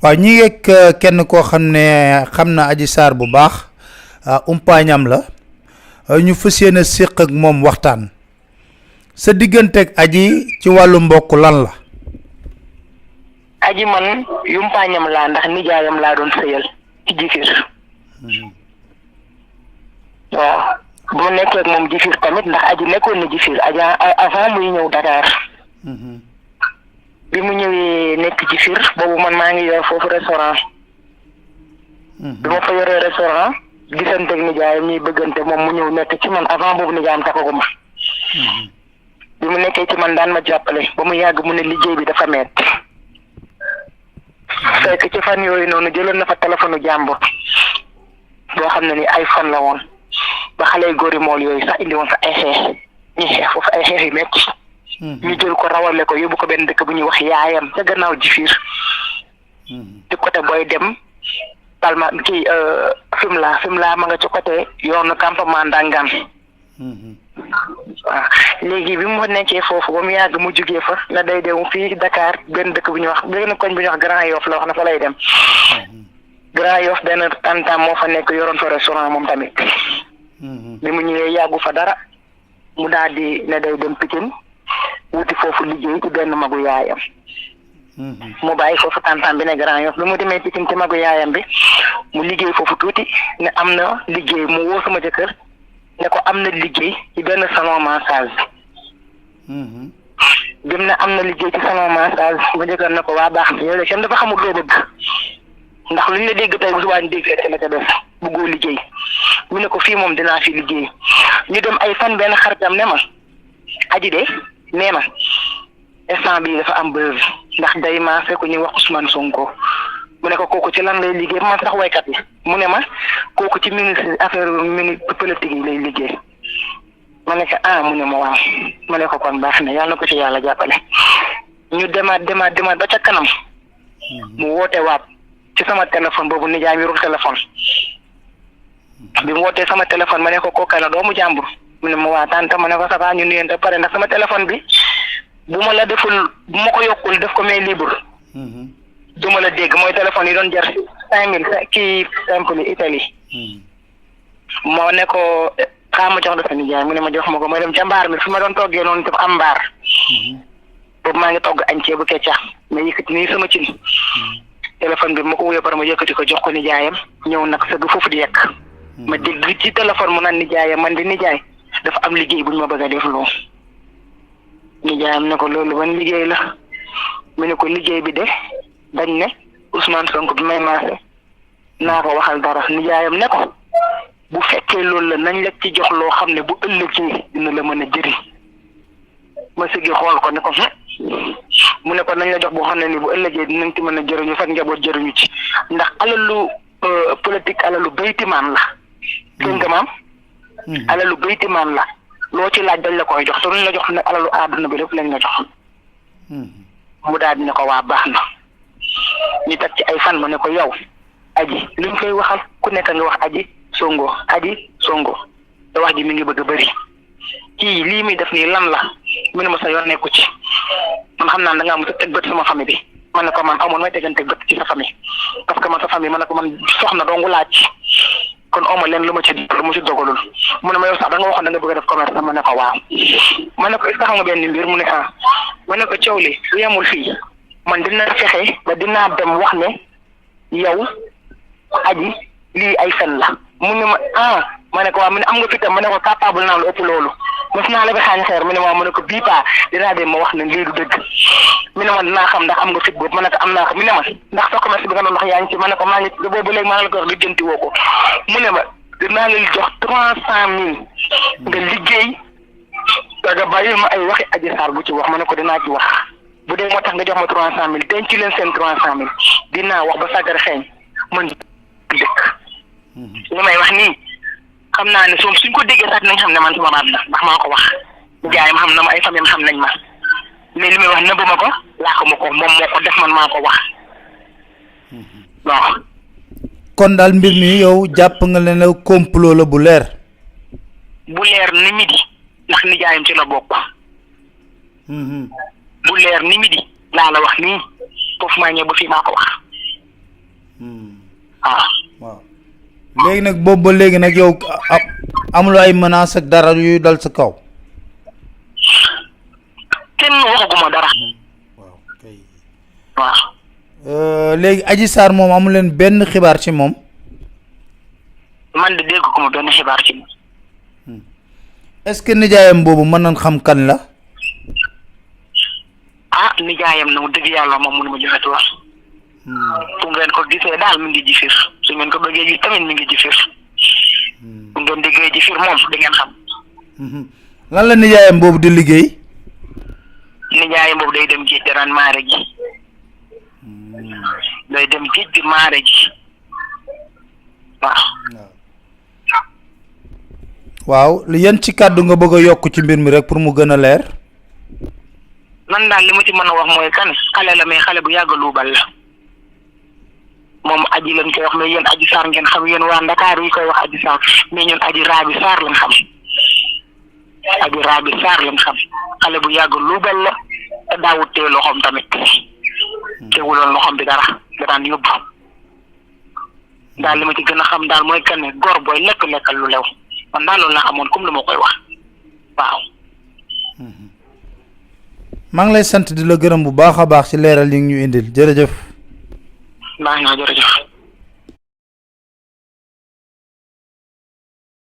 waaw ñi ngeeg kenn koo xam ne xam na Adji Sarr bu baax umpaañam la ñu fas yéene séq ak moom waxtaan sa digganteeg Adji ci wàllu mbokk lan la. Adji man yumpaañam laa ndax nijaayam laa doon sëyal ci jifir waaw bu nekkee ak moom jifir tamit ndax Adji nekkoon na jifir Adji avant muy ñëw Dakar bi mu ñëwee nekk jifir boobu man maa ngi yor foofu restaurant bi ma fa yoree restaurant gisanteeg nijaayam ñuy bëggante moom mu ñëw nekk ci man avant boobu nijaayam takkaguma bi mu nekkee ci man daan ma jàppale ba mu yàgg mu ne liggéey bi dafa metti fekk ci fan yooyu noonu jëloon na fa téléphone jàmbur boo xam ne ni iPhone la woon ba xale yu góori mool yooyu sax indi woon fa ay xeex ñu xeex foofu ay xeex yu metti ñu jël ko rawale ko yóbbu ko benn dëkk bu ñuy wax yaayam ca gannaaw Jifir ci côté booy dem Palma kii Fimela ma nga ci côté yoonu campement Ndangaan waaw léegi bi mu nekkee foofu ba mu yàgg mu jugee fa na day dem fii Dakar benn dëkk bu ñuy wax benn koñ bu ñuy wax Grand Yoff la wax na fa lay dem Grand Yoff benn tantam moo fa nekk yoroon fa restaurant moom tamit bi mu ñëwee yàggu fa dara mu daal di ne day dem Pikine wuti foofu liggéey ci benn magu yaayam mu bàyyi foofu tantam bi ne Grand Yoff bi mu demee Pikine ci magu yaayam bi mu liggéey foofu tuuti ne am na liggéey mu woo sama jëkkër ne ko am na liggéey ci benn salon massage bi mu ne am na liggéey ci salon massage ma jëkkër ne ko waa baax na yow de kenn dafa xamul loo bëgg ndax luñ la dégg tey bu subaa ñu dégg rek la ca def bëggoo liggéey mu ne ko fii moom dinaa fi liggéey ñu dem ay fan benn xaritam ne ma Adji de nee na instant bii dafa am buzz ndax day maase ku ñuy wax Ousmane Sonko mu ne ko kooku ci lan lay liggéey man sax waykat yi mu ne ma kooku ci ministre affaire politique yi lay liggéey ma ne ko mu ne ma waaw ma ne ko kon baax na yàlla na ko ci yàlla jàppale ñu demaat ba ca kanam mu woote waat ci sama téléphone boobu nijaay mi yorul téléphone bi mu wootee sama téléphone ma ne ko kooka la doomu jàmbur mu ne ma waa tante ma ne ko ça va ñu nuyante pare ndax sama téléphone bi bu ma la deful bu ma ko yokkul def ko may libre du ma la dégg mooy téléphone yi doon jar 5000 kii simple Italie moo ne ko xaaral ma jox la sa nijaay mu ne ma jox ma ko ma dem ca mbaar mi fi ma doon toggee noonu def am mbaar boobu maa ngi togg añ ceebu keccax ma yëkkati nii sama cin téléphone bi ma ko wuyoo pare ma yëkkati ko jox ko nijaayam ñëw nag sëgg foofu di yekk ma dégg ci téléphone mu naan nijaayam man di nijaay dafa am liggéey bu ñu ma bëgg a def loo nijaayam ne ko loolu ban liggéey la mu ne ko liggéey bi de dañ ne Ousmane Sonko bi may maase naa ko waxal dara nijaayam ne ko bu fekkee loolu la nañ la ci jox loo xam ne bu ëllëgee dina la mën a jëriñ ma sëggi xool ko ne ko mu ne ko nañ la jox boo xam ne ni bu ëllëgee dinañ ci mën a jëriñu fekk njaboot jëriñu ci ndax alalu politique alalu baytimaan la dégg nga maam alalu baytimaan la loo ci laaj dañ la koy jox te luñ la jox nag alalu àdduna bi lépp lañ la jox mu daal di ne ko waa baax na ñu teg ci ay fan ma ne ko yow Adji luñ koy waxal ku nekk nga wax Adji Sonko te wax ji mi ngi bëgg a bëri kii lii muy def nii lan la mu ne ma sa yoon nekku ci man xam naa da ngaa mos a teg bët sama famille bi man ne ko man amoon may tegante bët ci sa famille parce que man sa famille man ne ko man soxna dongu laaj kon oma leen lu ma ci dogalul mu ne ma yow sax da nga waxoon da nga bëgg a def commerce ma ne ko waaw ma ne ko est-ce que xam nga benn mbir mu ne ma ne ko coow li lu yemul fii man dina fexe ba dinaa dem wax ne yow Adji lii ay fen la mu ne ma ma ne ko waaw mu ne am nga fitam ma ne ko capable naa lu ëpp loolu mos naa la bi xaañ xeer mu ne waaw ma ne ko bii paa dinaa dem ma wax ne lii du dëgg mu ne ma dinaa xam ndax am nga fit boobu ma ne ko am naa ko mu ne ma ndax sa commerce bi nga doon wax yaa ngi ci ma ne ko maa ngi boobu léegi maa ngi la ko wax li jënti woo ko mu ne ma dinaa la jox 300,000 nga liggéey nga bàyyil ma ay waxi Adji Sarr bu ci wax ma ne ko dinaa ci wax bu dee moo tax nga jox ma 300,000 denc leen seen 300,000 dinaa wax ba sàggar xeeñ man dëkk li may wax nii xam naa ne suñ ko déggee sax nañ xam ne man sama baat la ndax maa ko wax jaay ma xam na ma ay famille xam nañ ma mais li may wax nëbb ma ko laaxu ma ko moom moo ko def man maa ko wax waaw. kon daal mbir mi yow jàpp nga leen ne complot la bu leer. bu leer ni midi ndax nijaayam ci la bokk. bu leer ni midi laa la wax nii foofu maa ñëw ba fii maa ko wax ah waaw léegi nag boobu ba léegi nag yow amuloo ay menaces ak dara yu dal sa kaw. kenn waxaguma dara. waaw kay. waaw. léegi Adji Sarr moom amu leen benn xibaar ci moom. man de dégg ko ma benn xibaar ci moom. est-ce que nijaayam boobu mën nañ xam kan la. ah nijaayam na mu dëgg yàlla moom mënu ma joxe tuur. fu ngeen ko gisee daal mi ngi ji fiir su ngeen ko bëggee gis tamit mi ngi ji fiir. bu ngeen déggee ji fiir moom di ngeen xam. lan la nijaayam boobu di liggéey. nijaayam boobu day dem géej daan maare ji. day dem géej di maare ji. waaw. waaw yan ci kàddu nga bëgg a yokk ci mbir mi rek pour mu gën a leer. man daal li ma ci mën a wax mooy kan xale la mais xale bu yàgg luubal la moom aji lañ koy wax mais yéen Adji Sarr ngeen xam yéen waa Ndakaar yi koy wax Adji Sarr mais ñun Adji Raby Sarr lañ xam Adji Raby Sarr lañ xam xale bu yàgg luubal la te daawut tee loxoom tamit teewuloon loxoom bi dara da daan yóbbu daal li ma ci gën a xam daal mooy kan góor booy lekkal lu lew man daal loolu laa amoon comme lu ma koy wax waaw. maa ngi lay sant di la gërëm bu baax a baax ci leeral yi ñu indil jërëjëf. maa ngi jërëjëf.